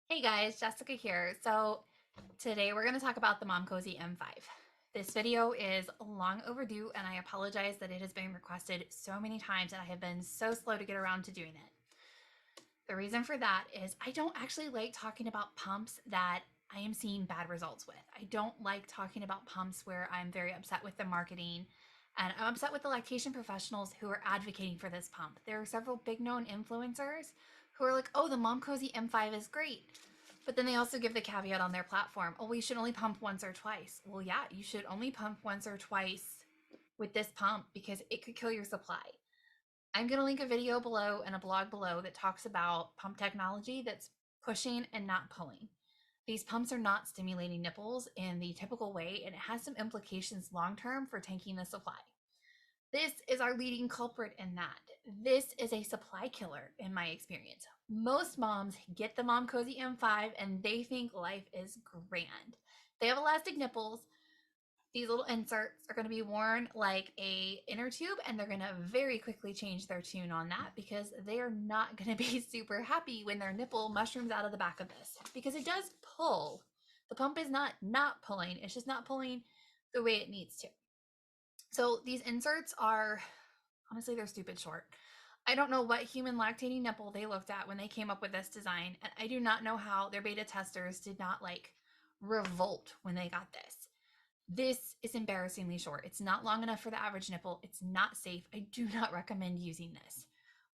Hey guys, Jessica here. So today we're going to talk about the Momcozy M5. This video is long overdue and I apologize that it has been requested so many times and I have been so slow to get around to doing it. The reason for that is I don't actually like talking about pumps that I am seeing bad results with. I don't like talking about pumps where I'm very upset with the marketing and I'm upset with the lactation professionals who are advocating for this pump. There are several big known influencers who are like, oh, the Momcozy M5 is great. But then they also give the caveat on their platform, oh, we should only pump once or twice. Well, yeah, you should only pump once or twice with this pump because it could kill your supply. I'm going to link a video below and a blog below that talks about pump technology that's pushing and not pulling. These pumps are not stimulating nipples in the typical way, and it has some implications long term for tanking the supply. This is our leading culprit in that. This is a supply killer in my experience. Most moms get the Momcozy M5 and they think life is grand. They have elastic nipples. These little inserts are going to be worn like a inner tube and they're going to very quickly change their tune on that because they are not going to be super happy when their nipple mushrooms out of the back of this because it does pull. The pump is not pulling. It's just not pulling the way it needs to. So these inserts are, honestly, they're stupid short. I don't know what human lactating nipple they looked at when they came up with this design, and I do not know how their beta testers did not like revolt when they got this. This is embarrassingly short. It's not long enough for the average nipple. It's not safe. I do not recommend using this.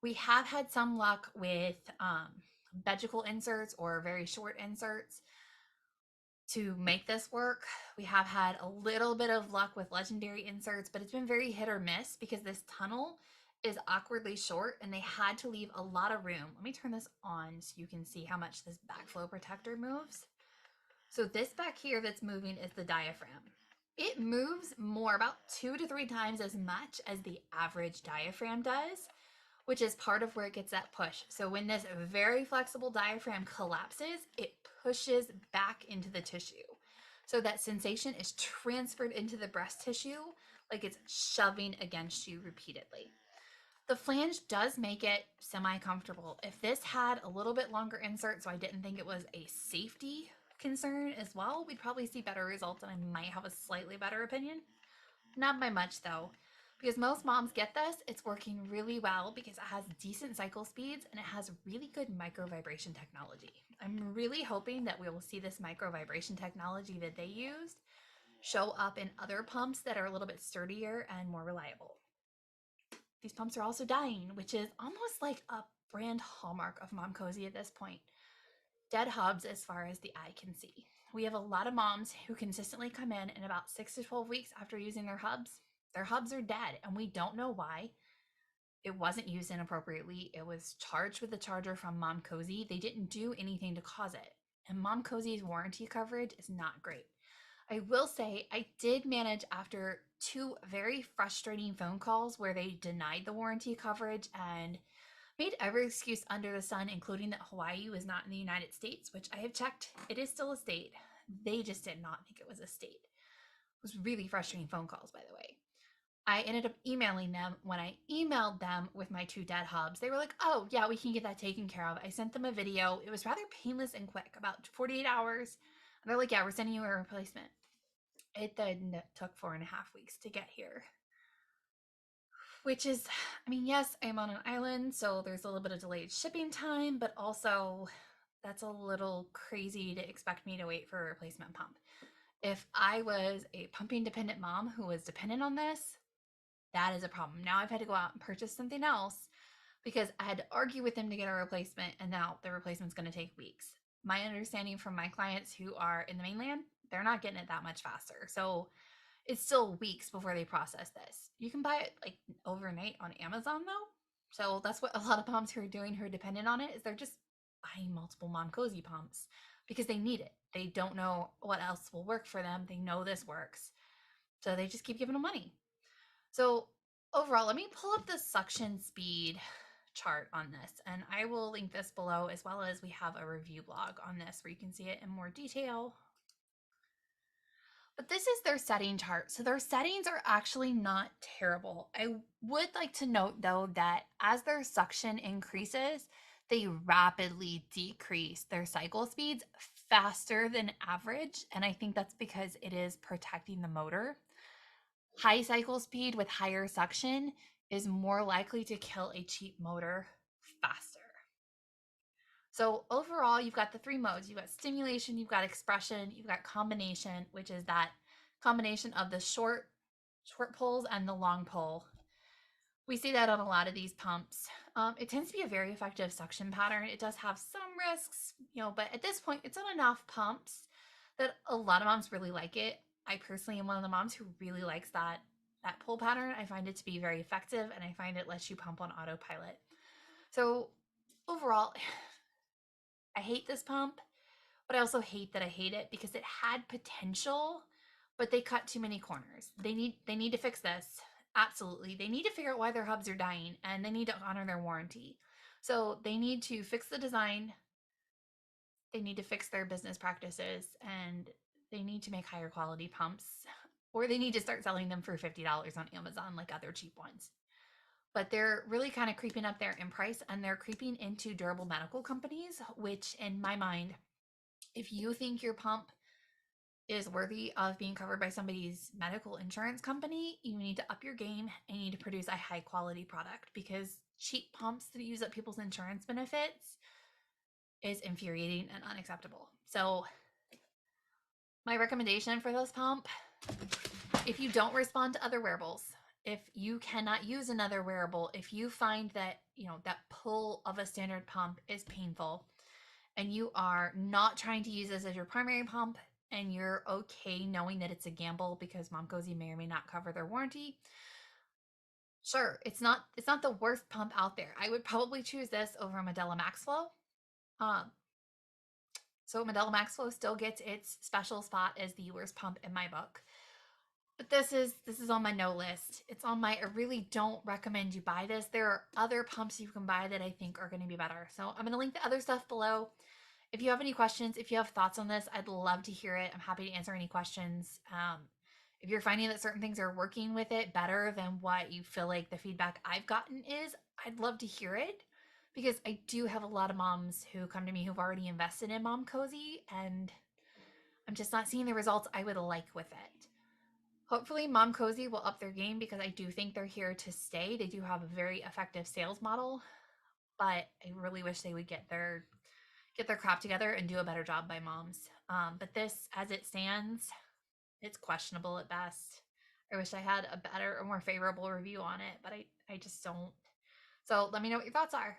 We have had some luck with vegetal inserts or very short inserts to make this work. We have had a little bit of luck with legendary inserts, but it's been very hit or miss because this tunnel is awkwardly short and they had to leave a lot of room. Let me turn this on so you can see how much this backflow protector moves. So this back here that's moving is the diaphragm. It moves more, about 2 to 3 times as much as the average diaphragm does, which is part of where it gets that push. So when this very flexible diaphragm collapses, it pushes back into the tissue. So that sensation is transferred into the breast tissue like it's shoving against you repeatedly. The flange does make it semi-comfortable. If this had a little bit longer insert, so I didn't think it was a safety concern as well, we'd probably see better results and I might have a slightly better opinion. Not by much though, because most moms get this. It's working really well because it has decent cycle speeds and it has really good micro vibration technology. I'm really hoping that we will see this micro vibration technology that they used show up in other pumps that are a little bit sturdier and more reliable. These pumps are also dying, which is almost like a brand hallmark of Momcozy at this point. Dead hubs as far as the eye can see. We have a lot of moms who consistently come in about 6 to 12 weeks after using their hubs. Their hubs are dead, and we don't know why. It wasn't used inappropriately. It was charged with the charger from Momcozy. They didn't do anything to cause it. And Momcozy's warranty coverage is not great. I will say I did manage after 2 very frustrating phone calls where they denied the warranty coverage and made every excuse under the sun, including that Hawaii was not in the United States, which I have checked. It is still a state. They just did not think it was a state. It was really frustrating phone calls, by the way. I ended up emailing them. When I emailed them with my 2 dead hubs, they were like, oh, yeah, we can get that taken care of. I sent them a video. It was rather painless and quick, about 48 hours. And they're like, yeah, we're sending you a replacement. It then took 4.5 weeks to get here, which is, I mean, yes, I'm on an island, so there's a little bit of delayed shipping time, but also that's a little crazy to expect me to wait for a replacement pump. If I was a pumping dependent mom who was dependent on this, that is a problem. Now I've had to go out and purchase something else because I had to argue with them to get a replacement, and now the replacement's going to take weeks. My understanding from my clients who are in the mainland, they're not getting it that much faster. So it's still weeks before they process this. You can buy it like overnight on Amazon though. So that's what a lot of moms who are doing who are dependent on it is they're just buying multiple Momcozy pumps because they need it. They don't know what else will work for them. They know this works. So they just keep giving them money. So overall, let me pull up the suction speed chart on this and I will link this below, as well as we have a review blog on this where you can see it in more detail. But this is their setting chart. So their settings are actually not terrible. I would like to note though that as their suction increases, they rapidly decrease their cycle speeds faster than average. And I think that's because it is protecting the motor. High cycle speed with higher suction is more likely to kill a cheap motor faster. So overall, you've got the three modes. You've got stimulation, you've got expression, you've got combination, which is that combination of the short pulls and the long pull. We see that on a lot of these pumps. It tends to be a very effective suction pattern. It does have some risks, but at this point, it's on enough pumps that a lot of moms really like it. I personally am one of the moms who really likes that pull pattern. I find it to be very effective, and I find it lets you pump on autopilot. So overall, I hate this pump, but I also hate that I hate it because it had potential, but they cut too many corners. They need to fix this. Absolutely. They need to figure out why their hubs are dying, and they need to honor their warranty. So they need to fix the design, they need to fix their business practices, and they need to make higher quality pumps, or they need to start selling them for $50 on Amazon like other cheap ones. But they're really kind of creeping up there in price, and they're creeping into durable medical companies, which in my mind, if you think your pump is worthy of being covered by somebody's medical insurance company, you need to up your game and you need to produce a high quality product, because cheap pumps that use up people's insurance benefits is infuriating and unacceptable. So my recommendation for this pump, if you don't respond to other wearables, if you cannot use another wearable, if you find that, that pull of a standard pump is painful and you are not trying to use this as your primary pump, and you're okay knowing that it's a gamble because Momcozy may or may not cover their warranty, sure, it's not the worst pump out there. I would probably choose this over Medela MaxFlow. Um, so Medela MaxFlow still gets its special spot as the worst pump in my book. But this is on my no list. It's on my I really don't recommend you buy this. There are other pumps you can buy that I think are going to be better. So I'm going to link the other stuff below. If you have any questions, if you have thoughts on this, I'd love to hear it. I'm happy to answer any questions. If you're finding that certain things are working with it better than what you feel like the feedback I've gotten is, I'd love to hear it, because I do have a lot of moms who come to me who've already invested in Momcozy, and I'm just not seeing the results I would like with it. Hopefully Momcozy will up their game, because I do think they're here to stay. They do have a very effective sales model, but I really wish they would get their crap together and do a better job by moms. But this, as it stands, it's questionable at best. I wish I had a better or more favorable review on it, but I just don't. So let me know what your thoughts are.